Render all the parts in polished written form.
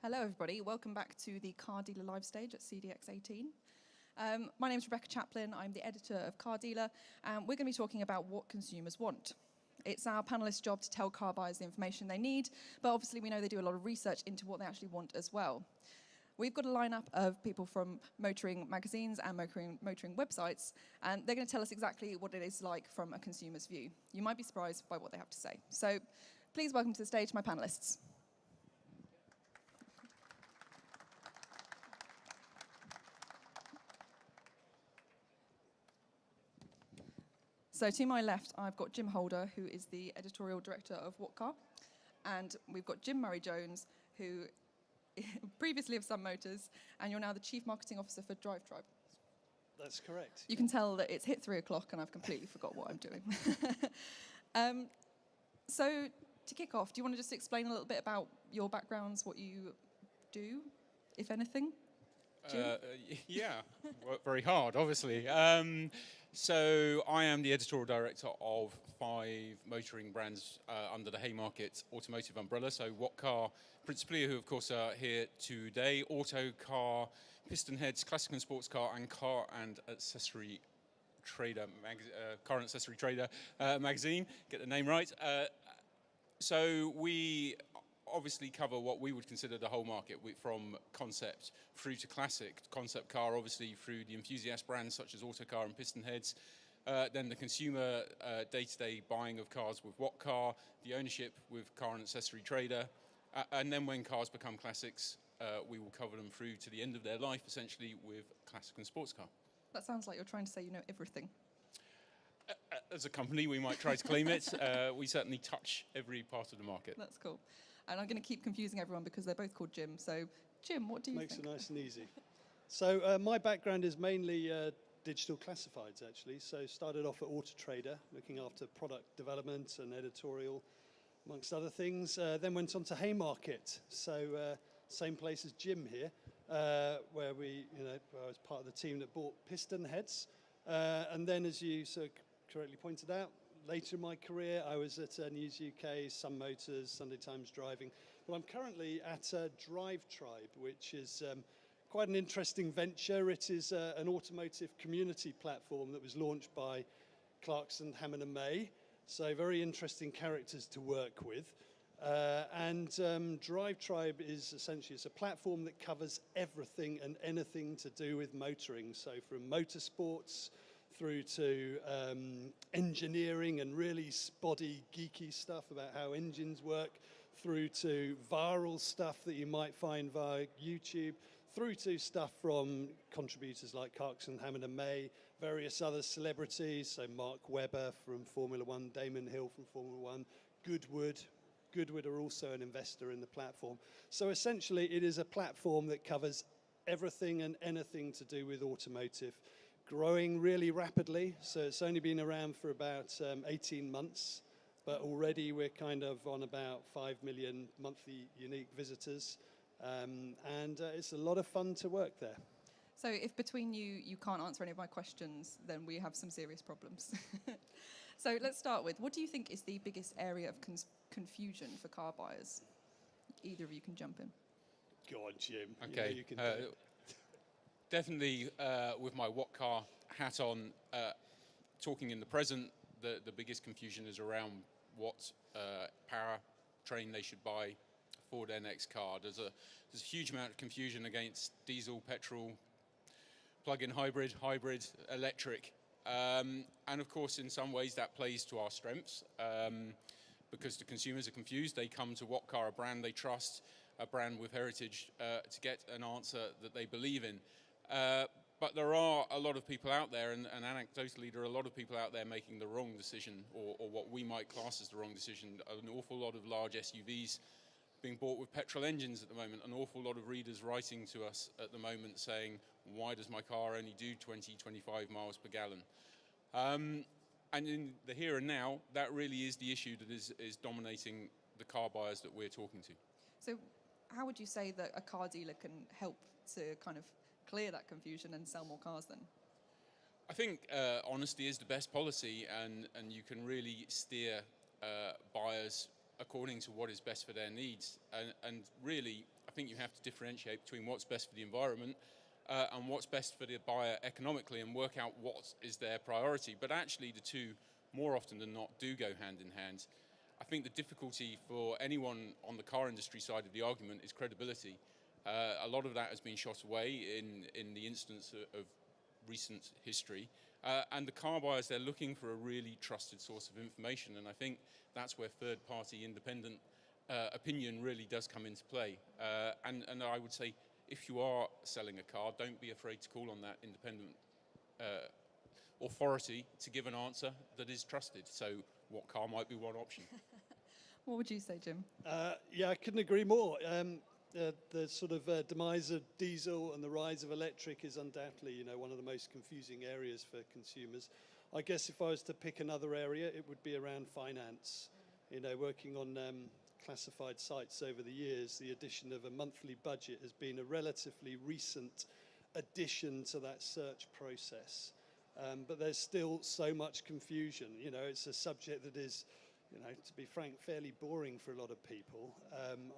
Hello everybody, welcome back to the Car Dealer live stage at CDX18. My name is Rebecca Chaplin, I'm the editor of Car Dealer, and we're going to be talking about what consumers want. It's our panellists' job to tell car buyers the information they need, but obviously we know they do a lot of research into what they actually want as well. We've got a lineup of people from motoring magazines and motoring websites, and they're going to tell us exactly what it is like from a consumer's view. You might be surprised by what they have to say. So please welcome to the stage my panellists. So to my left, I've got Jim Holder, who is the editorial director of What Car, and we've got Jim Murray-Jones, who previously of Sun Motors, and you're now the chief marketing officer for DriveTribe. That's correct. You can tell that it's hit 3 o'clock, and I've completely forgot what I'm doing. So to kick off, do you want to just explain a little bit about your backgrounds, what you do, if anything? Yeah, work very hard, obviously. So I am the editorial director of 5 motoring brands under the Haymarket automotive umbrella. So What Car, principally, who of course are here today, Auto Car, Piston Heads, Classic and Sports Car, and Car and Accessory Trader, Car and Accessory Trader magazine. Get the name right. So we obviously cover what we would consider the whole market, from concept through to classic. Concept car, obviously, through the enthusiast brands such as Autocar and Piston Heads. Then the consumer day-to-day buying of cars with What Car, the ownership with Car and Accessory Trader. And then when cars become classics, we will cover them through to the end of their life, essentially, with Classic and Sports Car. That sounds like you're trying to say you know everything. As a company, we might try to claim it. We certainly touch every part of the market. That's cool. And I'm going to keep confusing everyone because they're both called Jim. So, Jim, what do you think? Makes it nice and easy. So my background is mainly digital classifieds, actually. So started off at Auto Trader, looking after product development and editorial, amongst other things. Then went on to Haymarket. So same place as Jim here, where I was part of the team that bought Piston Heads. And then, as you so correctly pointed out, later in my career, I was at News UK, Sun Motors, Sunday Times Driving. But I'm currently at DriveTribe, which is quite an interesting venture. It is an automotive community platform that was launched by Clarkson, Hammond and May. So very interesting characters to work with. And DriveTribe is essentially, it's a platform that covers everything and anything to do with motoring. So from motorsports through to engineering and really spotty, geeky stuff about how engines work, through to viral stuff that you might find via YouTube, through to stuff from contributors like Clarkson, Hammond and May, various other celebrities, so Mark Webber from Formula One, Damon Hill from Formula One, Goodwood. Goodwood are also an investor in the platform. So essentially, it is a platform that covers everything and anything to do with automotive. Growing really rapidly, so it's only been around for about 18 months, but already we're kind of on about 5 million monthly unique visitors, and it's a lot of fun to work there. So if between you can't answer any of my questions, then we have some serious problems. So let's start with, what do you think is the biggest area of confusion for car buyers? Either of you can jump in. Go on, Jim. Okay. You can do it. Definitely, with my What Car hat on, talking in the present, the biggest confusion is around what powertrain they should buy for their next car. There's a huge amount of confusion against diesel, petrol, plug-in hybrid, electric. And of course, in some ways, that plays to our strengths because the consumers are confused. They come to What Car, a brand they trust, a brand with heritage, to get an answer that they believe in. But there are a lot of people out there, and anecdotally, there are a lot of people out there making the wrong decision, or what we might class as the wrong decision. An awful lot of large SUVs being bought with petrol engines at the moment. An awful lot of readers writing to us at the moment saying, why does my car only do 20, 25 miles per gallon? And in the here and now, that really is the issue that is dominating the car buyers that we're talking to. So how would you say that a car dealer can help to kind of clear that confusion and sell more cars then? I think honesty is the best policy, and you can really steer buyers according to what is best for their needs. And really, think you have to differentiate between what's best for the environment and what's best for the buyer economically, and work out what is their priority. But actually the two, more often than not, do go hand in hand. I think the difficulty for anyone on the car industry side of the argument is credibility. A lot of that has been shot away in the instance of recent history. And the car buyers, they're looking for a really trusted source of information, and I think that's where third-party independent opinion really does come into play. And I would say, if you are selling a car, don't be afraid to call on that independent authority to give an answer that is trusted. So what car might be one option? What would you say, Jim? Yeah, I couldn't agree more. The sort of demise of diesel and the rise of electric is undoubtedly, one of the most confusing areas for consumers. I guess if I was to pick another area, it would be around finance. Working on classified sites over the years, the addition of a monthly budget has been a relatively recent addition to that search process. But there's still so much confusion. It's a subject that is, to be frank, fairly boring for a lot of people.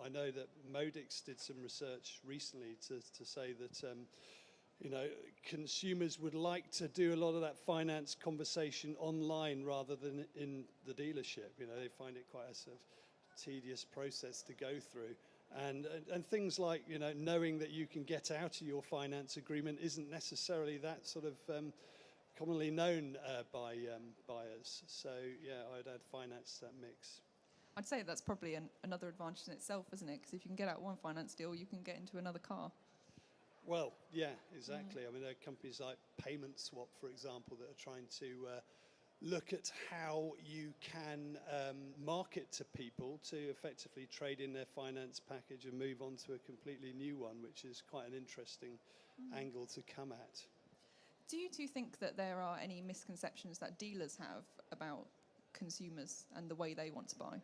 I know that Modix did some research recently to say that, consumers would like to do a lot of that finance conversation online rather than in the dealership. They find it quite a sort of tedious process to go through. And things like, knowing that you can get out of your finance agreement isn't necessarily that sort of commonly known by buyers. So, yeah, I'd add finance to that mix. I'd say that's probably another advantage in itself, isn't it? Because if you can get out one finance deal, you can get into another car. Well, yeah, exactly. I mean, there are companies like Payment Swap, for example, that are trying to look at how you can market to people to effectively trade in their finance package and move on to a completely new one, which is quite an interesting angle to come at. Do you two think that there are any misconceptions that dealers have about consumers and the way they want to buy?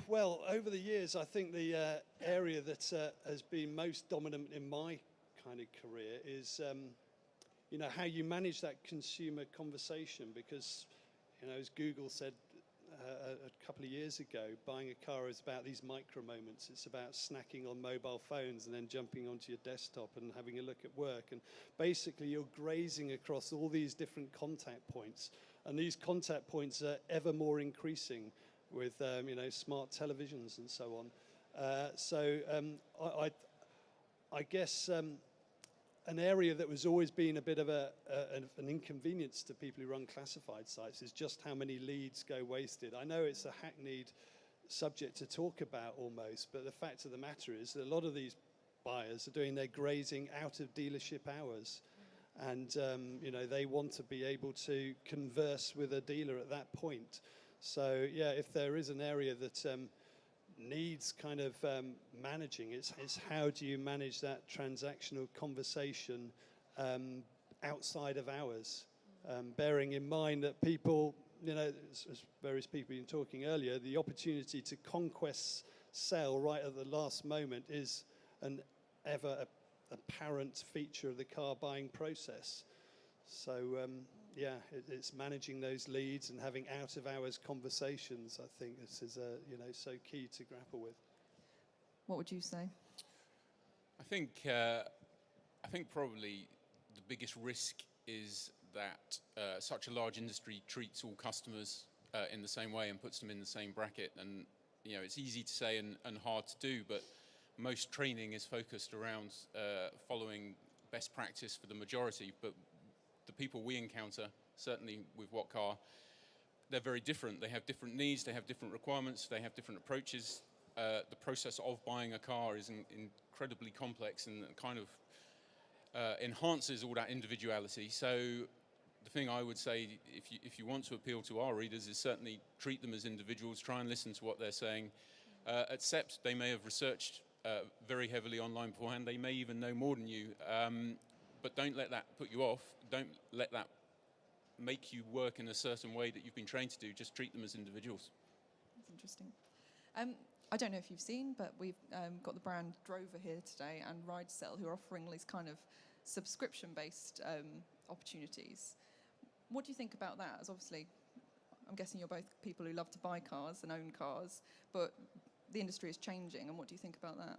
Well, over the years, I think the area that has been most dominant in my kind of career is, how you manage that consumer conversation. Because, as Google said a couple of years ago, buying a car is about these micro moments. It's about snacking on mobile phones and then jumping onto your desktop and having a look at work. And basically, you're grazing across all these different contact points. And these contact points are ever more increasing with, smart televisions and so on. I guess an area that was always been a bit of an inconvenience to people who run classified sites is just how many leads go wasted. I know it's a hackneyed subject to talk about almost, but the fact of the matter is that a lot of these buyers are doing their grazing out of dealership hours. And, they want to be able to converse with a dealer at that point. So, yeah, if there is an area that needs kind of managing, it's how do you manage that transactional conversation outside of hours, bearing in mind that people, as various people have been talking earlier, the opportunity to conquest sell right at the last moment is an ever apparent feature of the car buying process. So, it's managing those leads and having out-of-hours conversations. I think this is so key to grapple with. What would you say? I think probably the biggest risk is that such a large industry treats all customers in the same way and puts them in the same bracket. And it's easy to say and hard to do, but most training is focused around following best practice for the majority. But the people we encounter, certainly with What Car, they're very different. They have different needs, they have different requirements, they have different approaches. The process of buying a car is incredibly complex and kind of enhances all that individuality. So the thing I would say, if you want to appeal to our readers, is certainly treat them as individuals, try and listen to what they're saying. Accept they may have researched very heavily online beforehand, they may even know more than you, but don't let that put you off. Don't let that make you work in a certain way that you've been trained to do. Just treat them as individuals. That's interesting. I don't know if you've seen, but we've got the brand Drover here today and Ride Sell, who are offering these kind of subscription-based opportunities. What do you think about that? As obviously, I'm guessing you're both people who love to buy cars and own cars, but the industry is changing, and what do you think about that?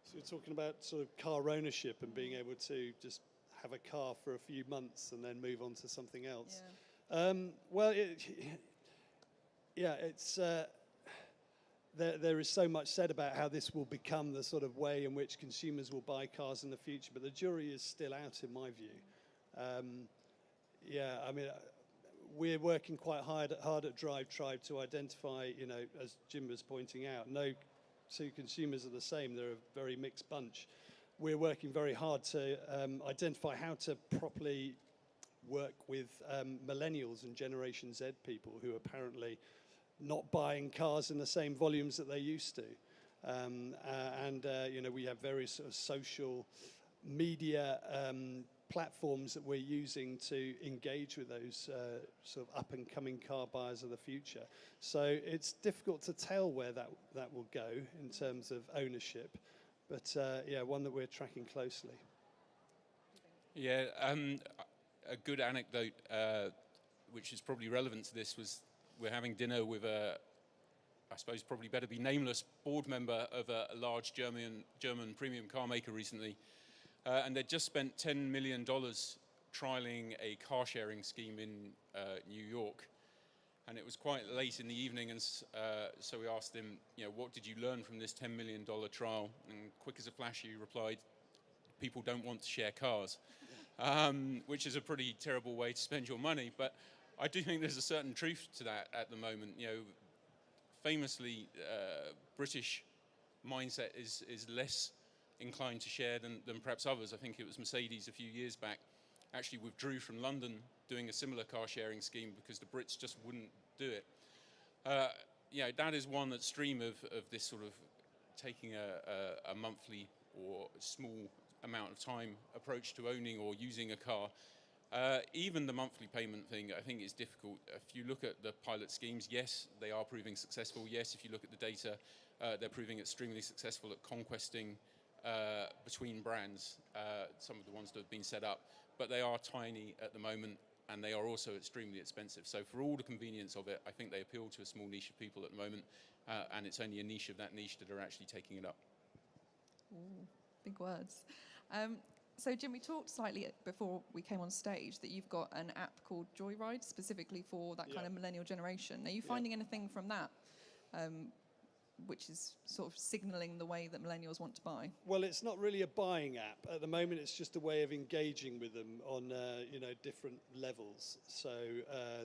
So we're talking about sort of car ownership and being able to just have a car for a few months and then move on to something else. Yeah. Well, it's there is so much said about how this will become the sort of way in which consumers will buy cars in the future, but the jury is still out in my view. I mean, we're working quite hard at DriveTribe to identify, as Jim was pointing out, no two consumers are the same. They're a very mixed bunch. We're working very hard to identify how to properly work with millennials and Generation Z people who are apparently not buying cars in the same volumes that they used to. We have various sort of social media platforms that we're using to engage with those sort of up-and-coming car buyers of the future. So it's difficult to tell where that will go in terms of ownership, but one that we're tracking closely. Yeah, a good anecdote, which is probably relevant to this, was we're having dinner with I suppose probably better be nameless, board member of a large German premium car maker recently. And they'd just spent $10 million trialing a car sharing scheme in New York. And it was quite late in the evening, and so we asked him, what did you learn from this $10 million trial? And quick as a flash, he replied, people don't want to share cars, which is a pretty terrible way to spend your money. But I do think there's a certain truth to that at the moment. Famously, British mindset is less inclined to share than perhaps others. I think it was Mercedes a few years back actually withdrew from London doing a similar car sharing scheme because the Brits just wouldn't do it. That is one extreme of this sort of taking a monthly or small amount of time approach to owning or using a car. Even the monthly payment thing, I think, is difficult. If you look at the pilot schemes, yes, they are proving successful. Yes, if you look at the data, they're proving extremely successful at conquesting between brands, some of the ones that have been set up, but they are tiny at the moment, and they are also extremely expensive. So for all the convenience of it, I think they appeal to a small niche of people at the moment, and it's only a niche of that niche that are actually taking it up. Ooh, big words. So Jim, we talked slightly before we came on stage that you've got an app called Joyride specifically for that kind of millennial generation. Are you finding anything from that which is sort of signalling the way that millennials want to buy? Well, it's not really a buying app. At the moment, it's just a way of engaging with them on different levels. So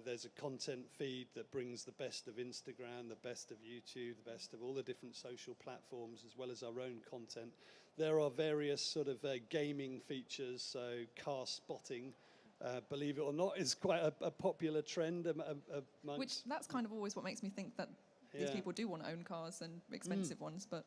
there's a content feed that brings the best of Instagram, the best of YouTube, the best of all the different social platforms, as well as our own content. There are various sort of gaming features, so car spotting, believe it or not, is quite a popular trend amongst... Which, that's kind of always what makes me think that these people do want to own cars and expensive ones, but...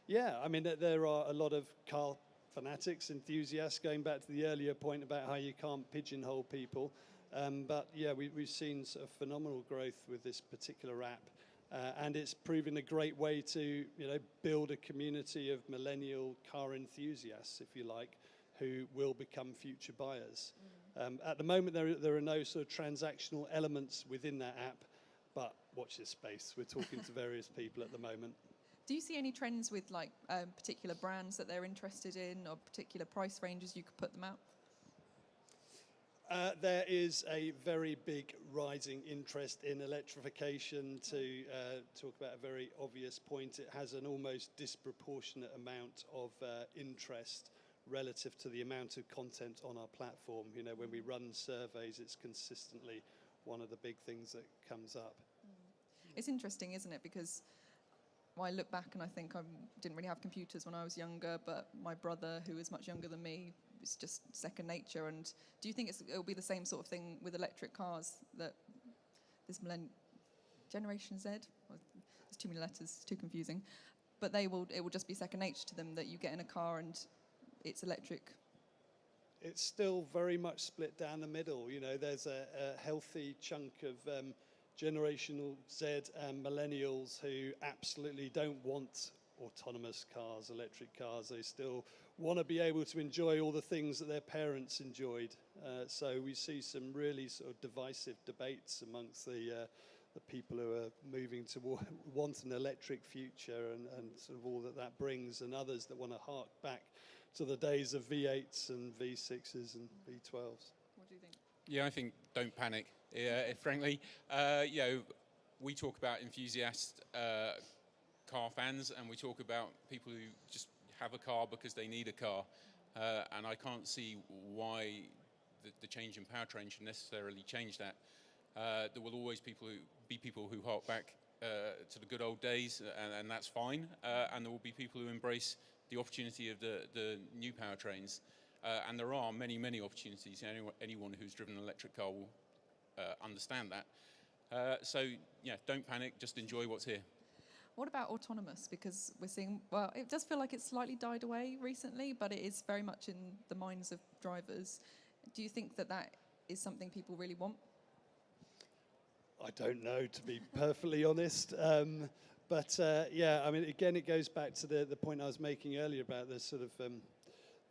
Yeah, I mean, there are a lot of car fanatics, enthusiasts, going back to the earlier point about how you can't pigeonhole people. But yeah, we've seen sort of phenomenal growth with this particular app. And it's proven a great way to, build a community of millennial car enthusiasts, if you like, who will become future buyers. At the moment, there are no sort of transactional elements within that app, but watch this space. We're talking to various people at the moment. Do you see any trends with particular brands that they're interested in, or particular price ranges you could put them out? There is a very big rising interest in electrification. To talk about a very obvious point, it has an almost disproportionate amount of interest relative to the amount of content on our platform. When we run surveys, it's consistently one of the big things that comes up. It's interesting, isn't it? Because I look back and I think I didn't really have computers when I was younger, but my brother, who is much younger than me, it's just second nature. And do you think it'll be the same sort of thing with electric cars, that this Generation Z, there's too many letters, it's too confusing, but it will just be second nature to them that you get in a car and it's electric? It's still very much split down the middle. There's a healthy chunk of Generation Z and millennials who absolutely don't want autonomous cars, electric cars. They still want to be able to enjoy all the things that their parents enjoyed. So we see some really sort of divisive debates amongst the people who are moving to want an electric future and sort of all that brings, and others that want to hark back to the days of V8s and V6s and V12s. What do you think? Yeah, I think don't panic. Yeah, frankly, we talk about enthusiast car fans, and we talk about people who just have a car because they need a car, and I can't see why the change in powertrain should necessarily change that. There will always be people who hark back to the good old days, and that's fine. And there will be people who embrace the opportunity of the new powertrains. And there are many, many opportunities. Anyone who's driven an electric car will understand that. So, yeah, don't panic. Just enjoy what's here. What about autonomous? Because we're seeing, well, it does feel like it's slightly died away recently, but it is very much in the minds of drivers. Do you think that is something people really want? I don't know, to be perfectly honest. But yeah, I mean, again, it goes back to the point I was making earlier about the sort of,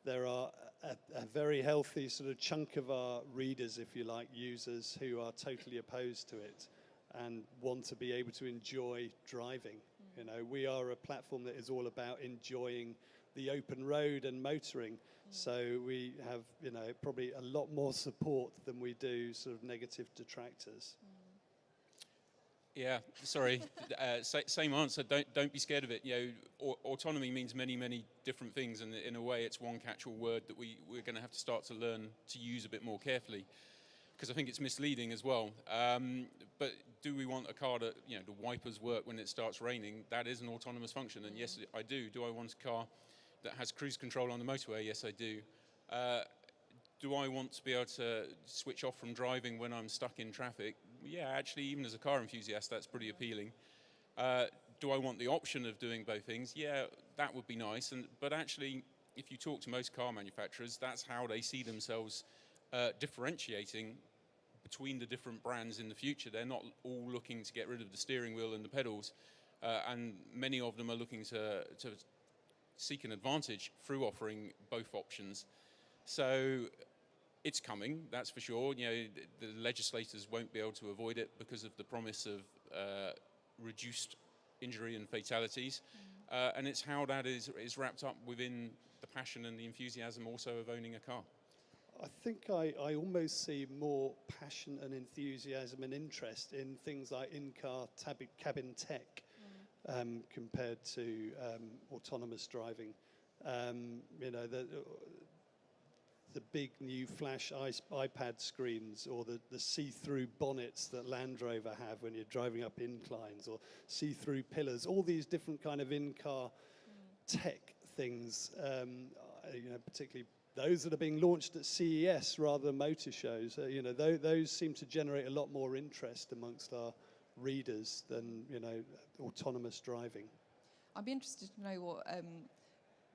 there are a very healthy sort of chunk of our readers, if you like, users who are totally opposed to it and want to be able to enjoy driving. You know, we are a platform that is all about enjoying the open road and motoring. So we have, you know, probably a lot more support than we do sort of negative detractors. Yeah, sorry. Same answer. Don't be scared of it. You know, autonomy means many, many different things, and in a way, it's one catch-all word that we're going to have to start to learn to use a bit more carefully, because I think it's misleading as well. But do we want a car that, you know, the wipers work when it starts raining? That is an autonomous function, and yes, I do. Do I want a car that has cruise control on the motorway? Yes, I do. Do I want to be able to switch off from driving when I'm stuck in traffic? Yeah, actually, even as a car enthusiast, that's pretty appealing. Do I want the option of doing both things? Yeah, that would be nice. But actually, if you talk to most car manufacturers, that's how they see themselves differentiating between the different brands in the future. They're not all looking to get rid of the steering wheel and the pedals, and many of them are looking to seek an advantage through offering both options. So it's coming, that's for sure. You know, the legislators won't be able to avoid it because of the promise of reduced injury and fatalities. And it's how that is wrapped up within the passion and the enthusiasm also of owning a car. I think I almost see more passion and enthusiasm and interest in things like in-car cabin tech compared to autonomous driving. You know, the big new flash iPad screens, or the see-through bonnets that Land Rover have when you're driving up inclines, or see-through pillars, all these different kind of in-car tech things, you know, particularly those that are being launched at CES rather than motor shows. You know, those seem to generate a lot more interest amongst our readers than, you know, autonomous driving. I'd be interested to know what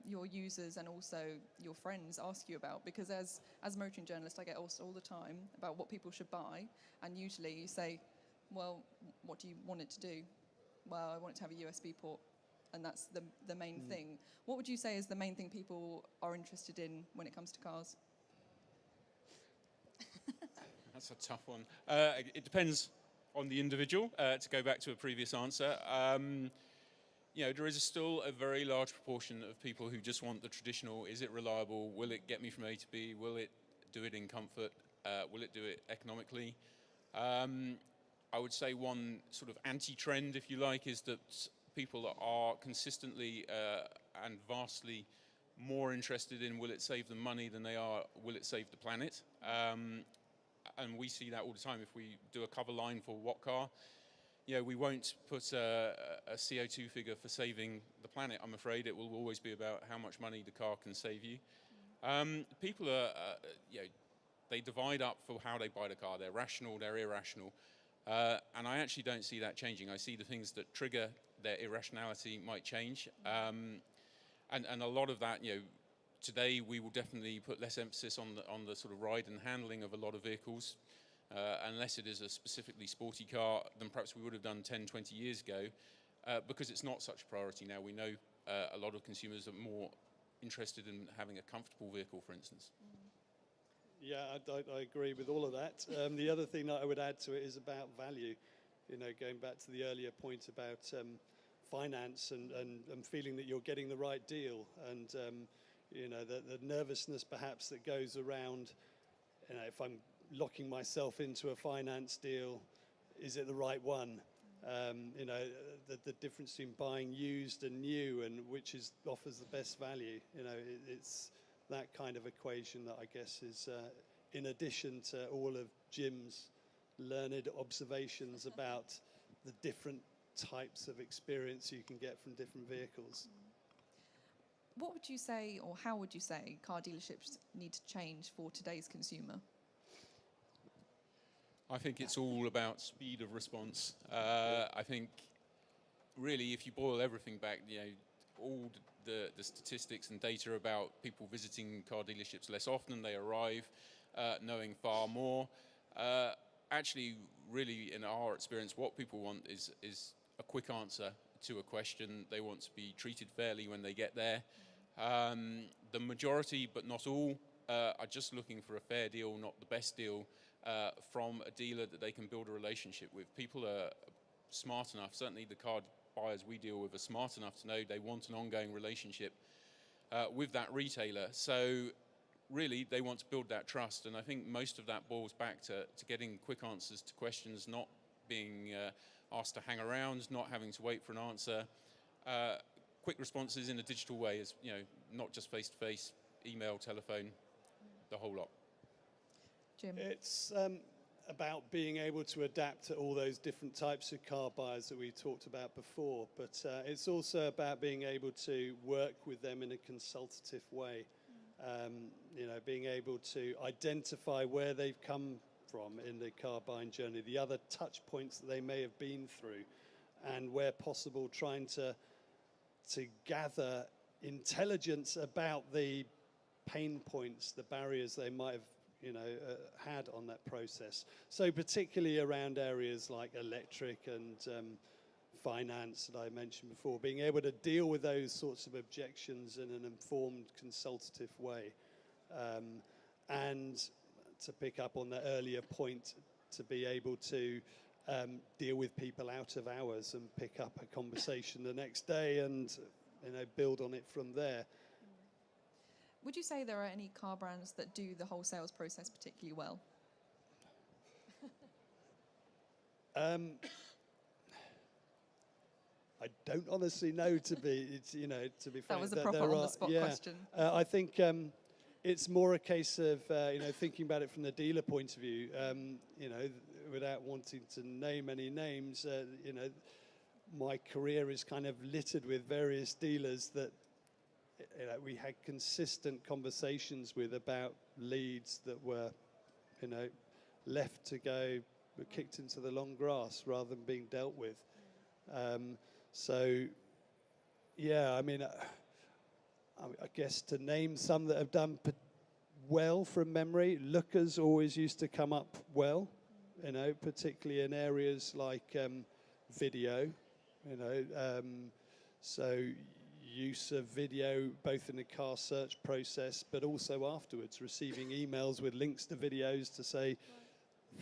your users and also your friends ask you about, because as a motoring journalist, I get asked all the time about what people should buy, and usually you say, well, what do you want it to do? Well, I want it to have a USB port, and that's the main thing. What would you say is the main thing people are interested in when it comes to cars? That's a tough one. It depends on the individual, to go back to a previous answer. You know, there is still a very large proportion of people who just want the traditional. Is it reliable? Will it get me from A to B? Will it do it in comfort? Will it do it economically? I would say one sort of anti-trend, if you like, is that people are consistently and vastly more interested in will it save them money than they are will it save the planet. And we see that all the time. If we do a cover line for what car, you know, we won't put a CO2 figure for saving the planet, I'm afraid. It will always be about how much money the car can save you. People are, you know, they divide up for how they buy the car. They're rational, they're irrational. And I actually don't see that changing. I see the things that trigger their irrationality might change. And a lot of that, you know, today we will definitely put less emphasis on the sort of ride and handling of a lot of vehicles. Unless it is a specifically sporty car, than perhaps we would have done 10, 20 years ago, because it's not such a priority now. We know a lot of consumers are more interested in having a comfortable vehicle, for instance. Yeah, I agree with all of that. The other thing that I would add to it is about value. going back to the earlier point about finance and feeling that you're getting the right deal, and the nervousness perhaps that goes around, if I'm locking myself into a finance deal, is it the right one? The difference between buying used and new, and which offers the best value. It's that kind of equation that I guess is in addition to all of Jim's learned observations about the different types of experience you can get from different vehicles. What would you say, or how would you say, car dealerships need to change for today's consumer? I think it's all about speed of response. I think, really, if you boil everything back, all the statistics and data about people visiting car dealerships less often, they arrive knowing far more. Actually, really, in our experience, what people want is a quick answer to a question. They want to be treated fairly when they get there. The majority, but not all, are just looking for a fair deal, not the best deal, from a dealer that they can build a relationship with. People are smart enough, certainly the car buyers we deal with are smart enough to know they want an ongoing relationship with that retailer. So really, they want to build that trust, and I think most of that boils back to getting quick answers to questions, not being asked to hang around, not having to wait for an answer. Quick responses in a digital way, is not just face-to-face, email, telephone, the whole lot. Jim? It's about being able to adapt to all those different types of car buyers that we talked about before, but it's also about being able to work with them in a consultative way. Being able to identify where they've come from in the car buying journey, the other touch points that they may have been through, and where possible trying to gather intelligence about the pain points, the barriers they might have had on that process. So particularly around areas like electric and finance that I mentioned before, being able to deal with those sorts of objections in an informed, consultative way. And to pick up on the earlier point, to be able to deal with people out of hours and pick up a conversation the next day and build on it from there. Would you say there are any car brands that do the whole sales process particularly well? I don't honestly know, to be frank. That was a proper on-the-spot question. I think it's more a case of thinking about it from the dealer point of view. Without wanting to name any names, my career is kind of littered with various dealers that we had consistent conversations with about leads that were, left to go, were kicked into the long grass rather than being dealt with. I guess to name some that have done well from memory, Lookers always used to come up well, particularly in areas like video, so use of video both in the car search process but also afterwards, receiving emails with links to videos to say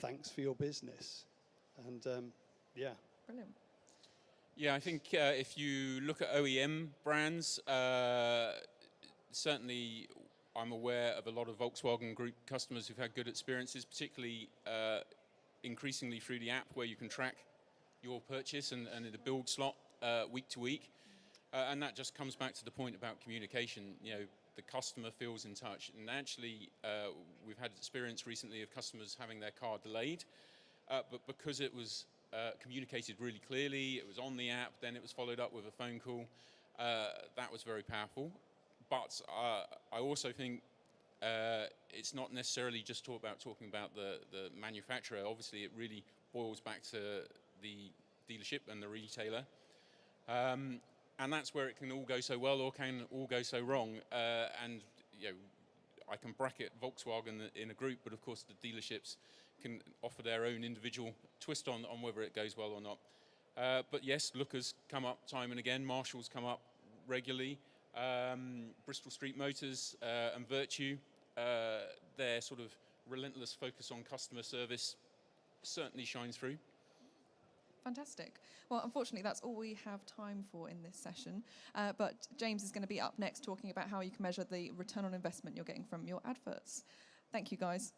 thanks for your business. And Brilliant. Yeah, I think if you look at OEM brands, certainly I'm aware of a lot of Volkswagen Group customers who've had good experiences, particularly increasingly through the app where you can track your purchase and the build slot week to week. And that just comes back to the point about communication. The customer feels in touch. And actually, we've had experience recently of customers having their car delayed, but because it was communicated really clearly, it was on the app, then it was followed up with a phone call, that was very powerful. But I also think it's not necessarily just talking about the manufacturer. Obviously, it really boils back to the dealership and the retailer. And that's where it can all go so well or can all go so wrong. And I can bracket Volkswagen in a group, but of course the dealerships can offer their own individual twist on whether it goes well or not. But yes, Lookers come up time and again. Marshalls come up regularly. Bristol Street Motors and Virtue, their sort of relentless focus on customer service certainly shines through. Fantastic. Well, unfortunately, that's all we have time for in this session. But James is going to be up next talking about how you can measure the return on investment you're getting from your adverts. Thank you, guys.